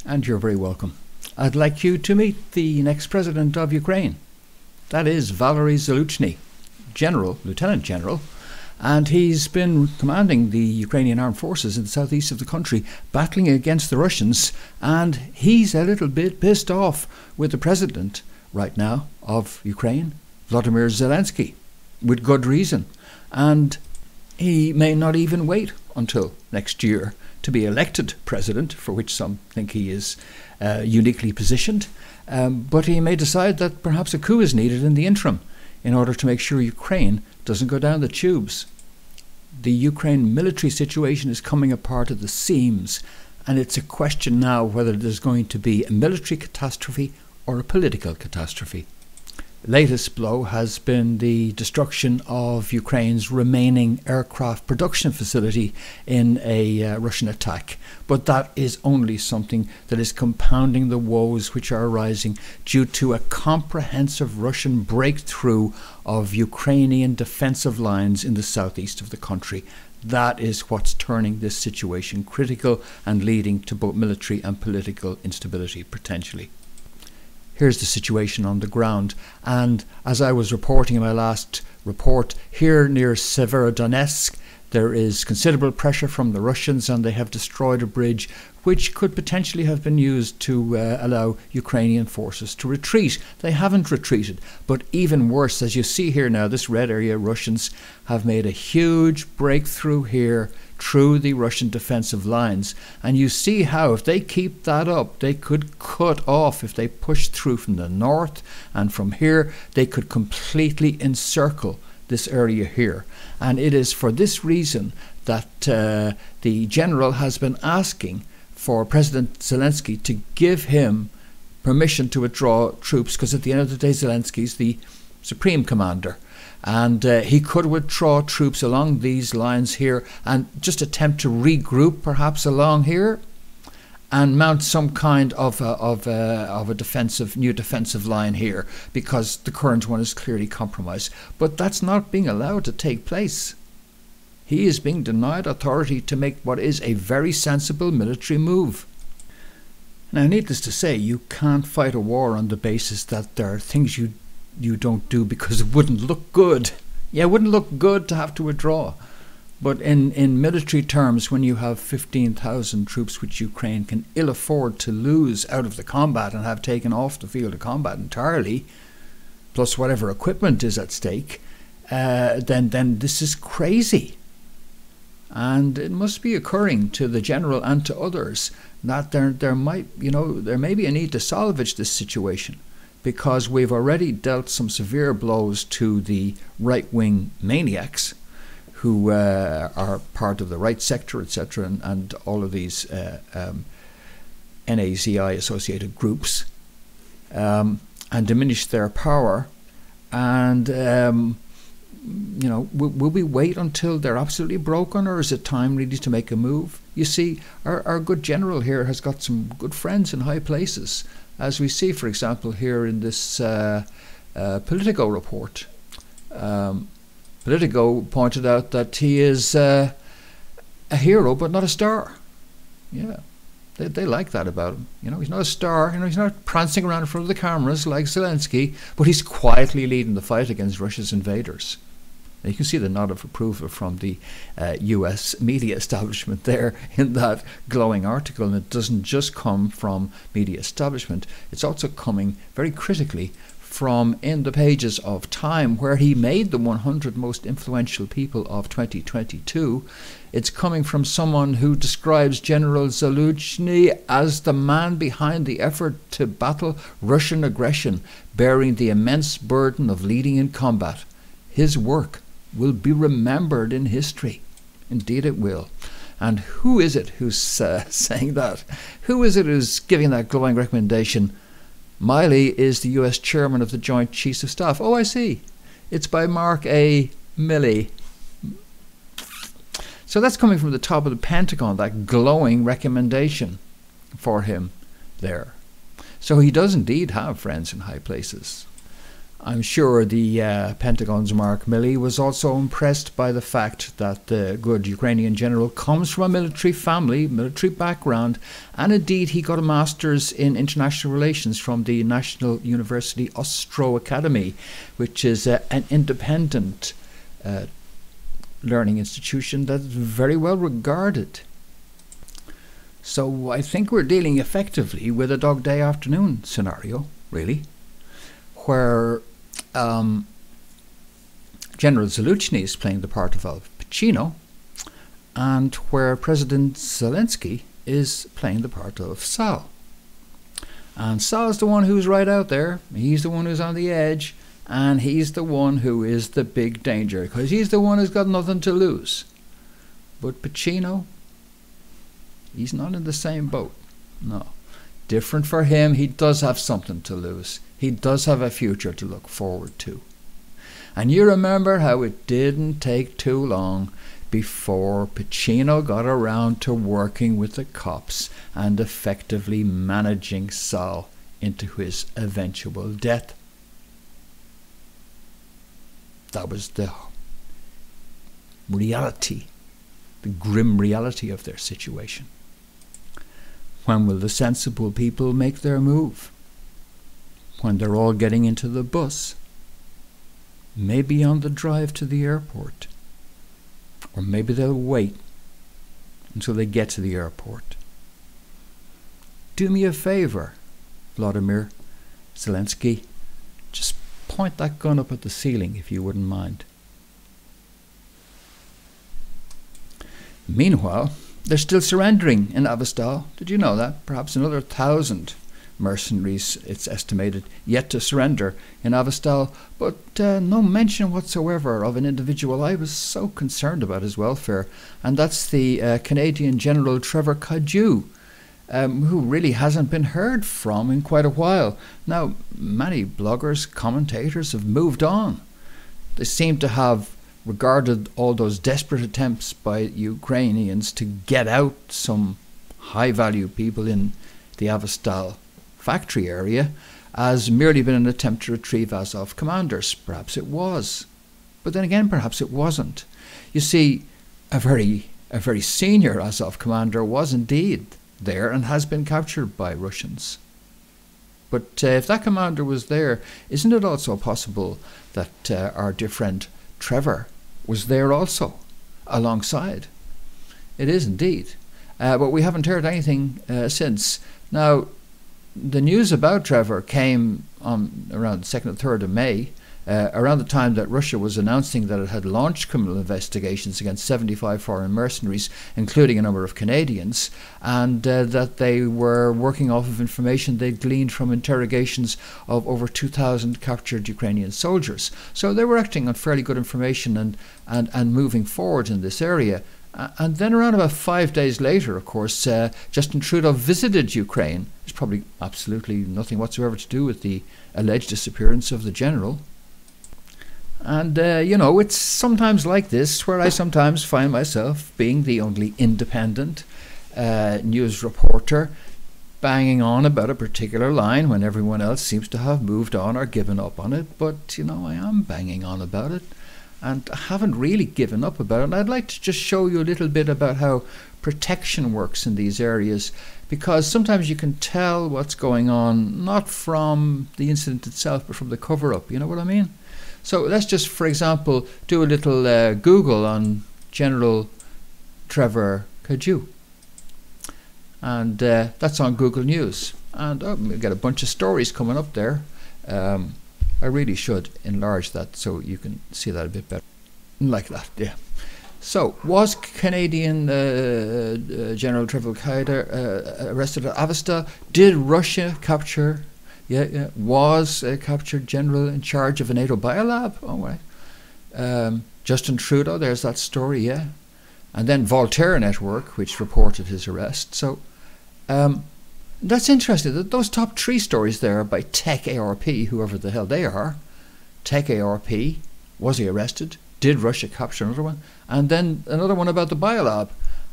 And you're very welcome. I'd like you to meet the next president of Ukraine. That is Valery Zaluzhnyy, Lieutenant General, and he's been commanding the Ukrainian armed forces in the southeast of the country, battling against the Russians, and he's a little bit pissed off with the president right now of Ukraine, Volodymyr Zelensky, with good reason. And he may not even wait until next year to be elected president, for which some think he is uniquely positioned. But he may decide that perhaps a coup is needed in the interim in order to make sure Ukraine doesn't go down the tubes. The Ukraine military situation is coming apart at the seams, and it's a question now whether there's going to be a military catastrophe or a political catastrophe. The latest blow has been the destruction of Ukraine's remaining aircraft production facility in a Russian attack. But that is only something that is compounding the woes which are arising due to a comprehensive Russian breakthrough of Ukrainian defensive lines in the southeast of the country. That is what's turning this situation critical and leading to both military and political instability potentially. Here's the situation on the ground, and as I was reporting in my last report, here near Severodonetsk there is considerable pressure from the Russians, and they have destroyed a bridge which could potentially have been used to allow Ukrainian forces to retreat. They haven't retreated, but even worse, as you see here now, this red area, Russians have made a huge breakthrough here through the Russian defensive lines, and you see how if they keep that up, they could cut off, if they push through from the north and from here, they could completely encircle this area here. And it is for this reason that the general has been asking for President Zelensky to give him permission to withdraw troops, because at the end of the day Zelensky's the supreme commander, and he could withdraw troops along these lines here and just attempt to regroup perhaps along here and mount some kind of a new defensive line here, because the current one is clearly compromised. But that's not being allowed to take place. He is being denied authority to make what is a very sensible military move. Now, needless to say, you can't fight a war on the basis that there are things you don't do because it wouldn't look good. Yeah, it wouldn't look good to have to withdraw. But in military terms, when you have 15,000 troops which Ukraine can ill afford to lose out of the combat and have taken off the field of combat entirely, plus whatever equipment is at stake, then this is crazy. And it must be occurring to the general and to others that there may be a need to salvage this situation, because we've already dealt some severe blows to the right-wing maniacs who are part of the right sector, etc., and all of these Nazi-associated groups, and diminish their power. And will we wait until they're absolutely broken, or is it time really to make a move? You see, our good general here has got some good friends in high places, as we see, for example, here in this Politico report. Politico pointed out that he is a hero but not a star. Yeah, they like that about him. He's not a star. He's not prancing around in front of the cameras like Zelensky, but he's quietly leading the fight against Russia's invaders. Now, you can see the nod of approval from the US media establishment there in that glowing article, and it doesn't just come from media establishment, it's also coming very critically from in the pages of Time, where he made the 100 most influential people of 2022. It's coming from someone who describes General Zaluzhnyy as the man behind the effort to battle Russian aggression, bearing the immense burden of leading in combat. His work will be remembered in history. Indeed it will. And who is it who's saying that? Who is it who's giving that glowing recommendation? Miley is the US chairman of the Joint Chiefs of Staff. Oh, I see. It's by Mark A. Milley. So that's coming from the top of the Pentagon, that glowing recommendation for him there. So he does indeed have friends in high places. I'm sure the Pentagon's Mark Milley was also impressed by the fact that the good Ukrainian general comes from a military family, military background, and indeed he got a master's in international relations from the National University Ostro Academy, which is an independent learning institution that's very well regarded. So I think we're dealing effectively with a Dog Day Afternoon scenario, really, where General Zaluzhnyy is playing the part of Al Pacino, and where President Zelensky is playing the part of Sal. And Sal's the one who's right out there, he's the one who's on the edge, and he's the one who is the big danger, because he's the one who's got nothing to lose. But Pacino, he's not in the same boat. No. Different for him, he does have something to lose. He does have a future to look forward to. And you remember how it didn't take too long before Pacino got around to working with the cops and effectively managing Sal into his eventual death. That was the reality, the grim reality of their situation. When will the sensible people make their move? When they're all getting into the bus? Maybe on the drive to the airport. Or maybe they'll wait until they get to the airport. Do me a favor, Vladimir Zelensky. Just point that gun up at the ceiling if you wouldn't mind. Meanwhile, they're still surrendering in Azovstal. Did you know that? Perhaps another 1,000 mercenaries, it's estimated, yet to surrender in Azovstal, but no mention whatsoever of an individual I was so concerned about his welfare, and that's the Canadian General Trevor Cadieux, who really hasn't been heard from in quite a while. Now, many bloggers, commentators have moved on. They seem to have regarded all those desperate attempts by Ukrainians to get out some high-value people in the Azovstal factory area as merely been an attempt to retrieve Azov commanders. Perhaps it was. But then again, perhaps it wasn't. You see, a very senior Azov commander was indeed there and has been captured by Russians. But if that commander was there, isn't it also possible that our dear friend Trevor was there also, alongside? It is indeed. But we haven't heard anything since. Now, the news about Trevor came on around 2nd or 3rd of May, around the time that Russia was announcing that it had launched criminal investigations against 75 foreign mercenaries, including a number of Canadians, and that they were working off of information they'd gleaned from interrogations of over 2,000 captured Ukrainian soldiers. So they were acting on fairly good information and moving forward in this area. And then around about 5 days later, of course, Justin Trudeau visited Ukraine. There's probably absolutely nothing whatsoever to do with the alleged disappearance of the general. And, you know, it's sometimes like this where I sometimes find myself being the only independent news reporter banging on about a particular line when everyone else seems to have moved on or given up on it. But, you know, I am banging on about it. And I haven't really given up about it. And I'd like to just show you a little bit about how protection works in these areas, because sometimes you can tell what's going on, not from the incident itself, but from the cover-up. You know what I mean? So let's just, for example, do a little Google on General Trevor Cadieux. And that's on Google News. And we've got a bunch of stories coming up there. I really should enlarge that so you can see that a bit better. Like that, yeah. So, was Canadian General Trevor Cadieux arrested at Azovstal? Did Russia capture? Yeah. Was a captured general in charge of a NATO biolab? Oh, right. Justin Trudeau, there's that story, yeah. And then Voltaire Network, which reported his arrest. So, that's interesting. Those top 3 stories there are by Tech ARP, whoever the hell they are. Tech ARP, was he arrested? Did Russia capture another one? And then another one about the biolab.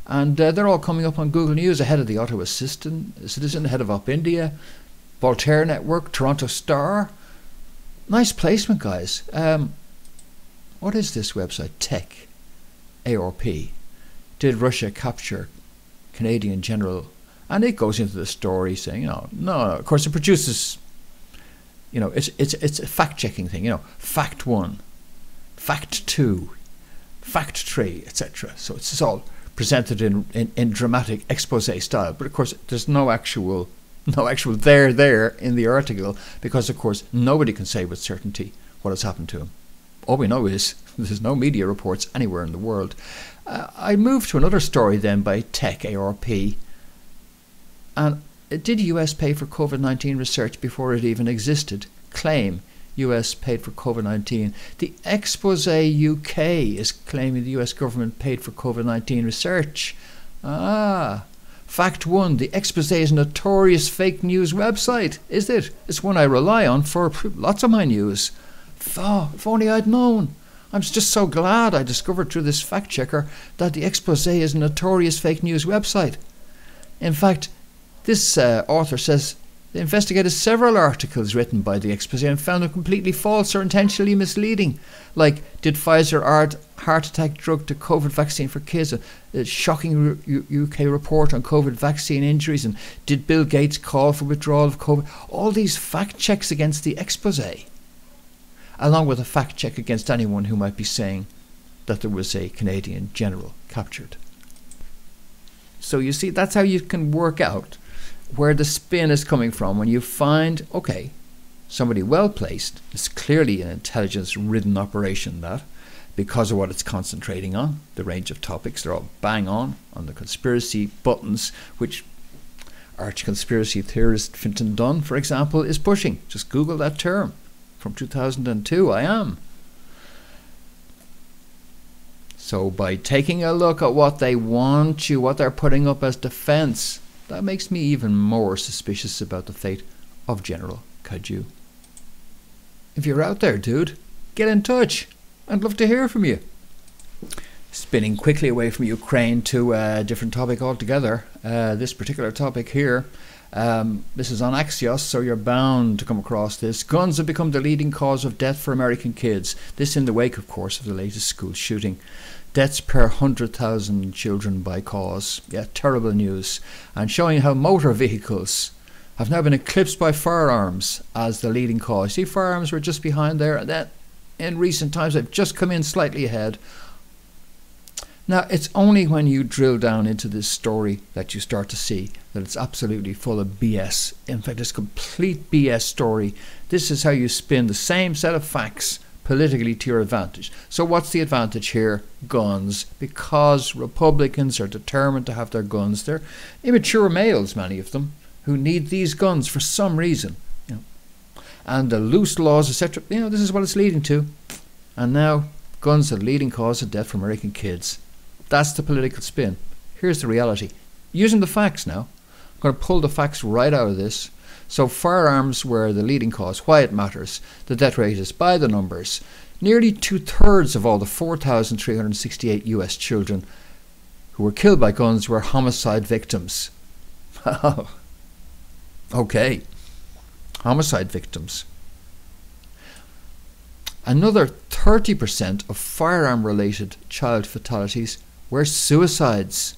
And they're all coming up on Google News ahead of the Ottawa Citizen, ahead of Up India, Voltaire Network, Toronto Star. Nice placement, guys. What is this website? Tech ARP. Did Russia capture Canadian general? And it goes into the story saying, no. Of course, it produces, it's a fact-checking thing. Fact 1, fact 2, fact 3, etc. So it's all presented in dramatic expose style. But of course, there's no actual there in the article, because of course nobody can say with certainty what has happened to him. All we know is there's no media reports anywhere in the world. I moved to another story then by Tech ARP. And did US pay for COVID-19 research before it even existed? Claim US paid for COVID-19. The Expose UK is claiming the US government paid for COVID-19 research. Fact 1, the Expose is a notorious fake news website. Is it? It's one I rely on for lots of my news. If only I'd known. I'm just so glad I discovered through this fact checker that the Expose is a notorious fake news website. In fact, this author says they investigated several articles written by the Expose and found them completely false or intentionally misleading. Like, did Pfizer add heart attack drug to COVID vaccine for kids? A shocking UK report on COVID vaccine injuries. And did Bill Gates call for withdrawal of COVID? All these fact checks against the Expose, along with a fact check against anyone who might be saying that there was a Canadian general captured. So you see, that's how you can work out where the spin is coming from when you find, okay, somebody well placed. It's clearly an intelligence-ridden operation, that, because of what it's concentrating on, the range of topics. They're all bang on the conspiracy buttons, which arch-conspiracy theorist Fintan Dunn, for example, is pushing. Just Google that term. From 2002, I am. So by taking a look at what they want you, what they're putting up as defense, that makes me even more suspicious about the fate of General Kaju. If you're out there, dude, get in touch. I'd love to hear from you. Spinning quickly away from Ukraine to a different topic altogether. This particular topic here, this is on Axios, so you're bound to come across this. Guns have become the leading cause of death for American kids. This in the wake, of course, of the latest school shooting. Deaths per 100,000 children by cause. Yeah, terrible news. And showing how motor vehicles have now been eclipsed by firearms as the leading cause. See, firearms were just behind there, and then in recent times they've just come in slightly ahead. Now, it's only when you drill down into this story that you start to see that it's absolutely full of BS. In fact, it's complete BS story. This is how you spin the same set of facts politically to your advantage. So what's the advantage here? Guns. Because Republicans are determined to have their guns. They're immature males, many of them, who need these guns for some reason. And the loose laws, etc., this is what it's leading to. And now, guns are the leading cause of death for American kids. That's the political spin. Here's the reality. Using the facts now, I'm going to pull the facts right out of this. So firearms were the leading cause. Why it matters. The death rate is by the numbers. Nearly 2/3 of all the 4,368 US children who were killed by guns were homicide victims. Okay. Homicide victims. Another 30% of firearm-related child fatalities were suicides.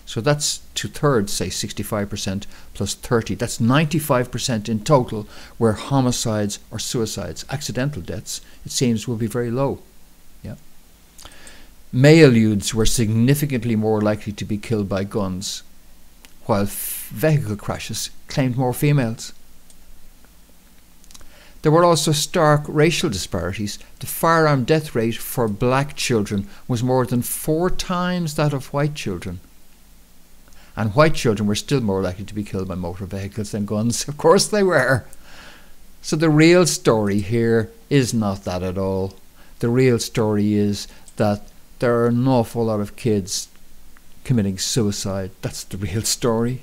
So that's 2/3, say 65% plus 30. That's 95% in total were homicides or suicides. Accidental deaths, it seems, will be very low. Yeah. Male youths were significantly more likely to be killed by guns, while vehicle crashes claimed more females. There were also stark racial disparities. The firearm death rate for black children was more than 4 times that of white children. And white children were still more likely to be killed by motor vehicles than guns. Of course they were. So the real story here is not that at all. The real story is that there are an awful lot of kids committing suicide. That's the real story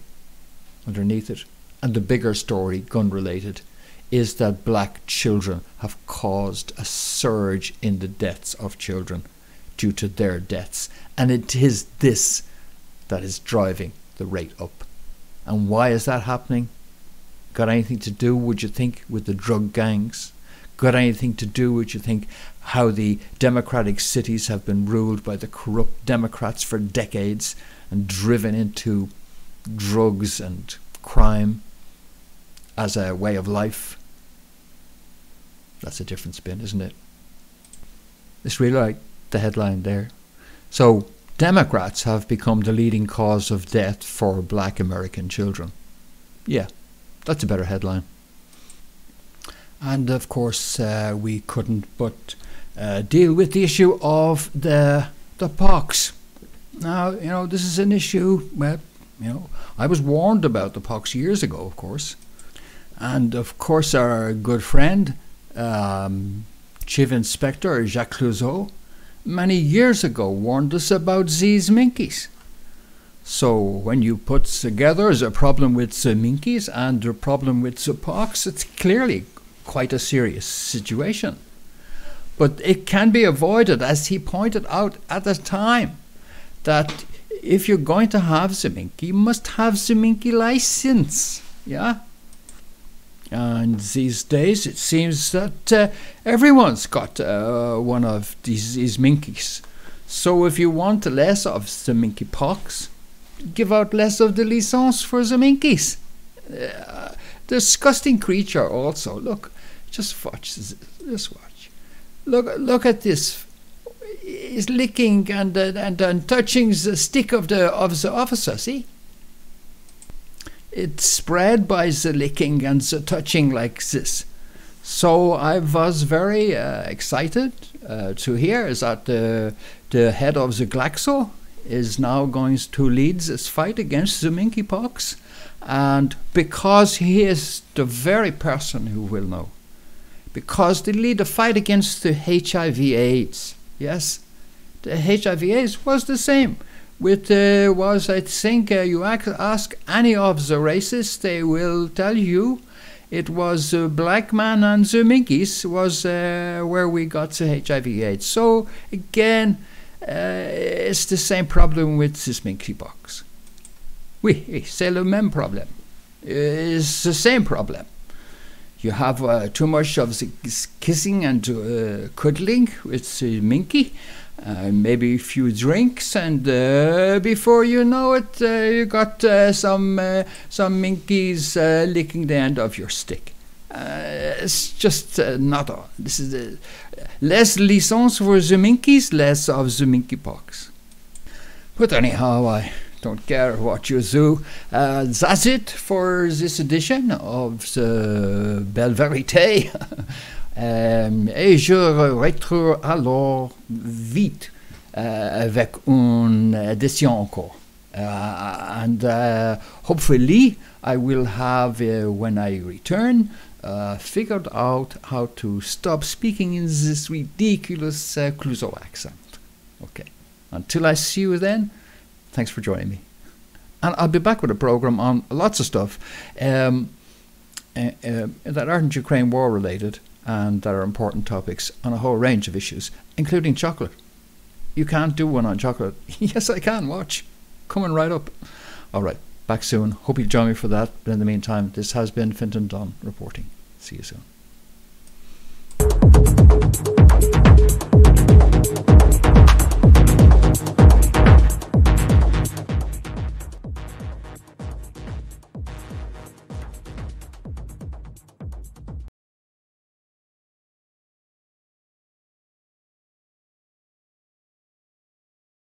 underneath it. And the bigger story, gun-related, is that black children have caused a surge in the deaths of children due to their deaths. And it is this that is driving the rate up. And why is that happening? Got anything to do, would you think, with the drug gangs? got anything to do with, you think, how the democratic cities have been ruled by the corrupt Democrats for decades and driven into drugs and crime as a way of life? That's a different spin, isn't it? It's really like the headline there. So, Democrats have become the leading cause of death for black American children. Yeah, that's a better headline. And of course, we couldn't but deal with the issue of the pox. Now, you know, this is an issue, well, you know, I was warned about the pox years ago, of course. And of course, our good friend, Chief Inspector Jacques Clouseau, many years ago warned us about these Minkies. So when you put together the problem with the Minkies and the problem with the pox, it's clearly quite a serious situation. But it can be avoided, as he pointed out at the time, that if you're going to have the Minky, you must have the Minky license. Yeah? And these days it seems that everyone's got one of these Minkies. So if you want less of the Minky pox, give out less of the licence for the Minkies. Disgusting creature also. Look, just watch this. Just watch. Look at this. He's licking and touching the stick of the officer. See? It's spread by the licking and the touching like this. So I was very excited to hear that the head of the Glaxo is now going to lead this fight against the monkeypox, and because he is the very person who will know, because they lead the fight against the HIV/AIDS. Yes, the HIV/AIDS was the same. With I think you ask any of the races, they will tell you it was the black man and the Minkies was where we got the HIV/AIDS. So again, it's the same problem with this monkeypox. Oui, c'est le même problème. It's the same problem. You have too much of the kissing and cuddling with the minky. Maybe a few drinks, and before you know it, you got some minkies licking the end of your stick. It's just not all. This is less licence for the minkies, less of the monkeypox. But anyhow, I don't care what you do. That's it for this edition of the Belle Vérité. Et je retrouve alors vite avec une édition encore. And hopefully I will have, when I return, figured out how to stop speaking in this ridiculous Clouseau accent. Okay. Until I see you then, thanks for joining me. And I'll be back with a program on lots of stuff that aren't Ukraine war related, and that are important topics on a whole range of issues, including chocolate. You can't do one on chocolate. Yes, I can. Watch. Coming right up. All right. Back soon. Hope you join me for that. But in the meantime, this has been Fintan Dunn reporting. See you soon.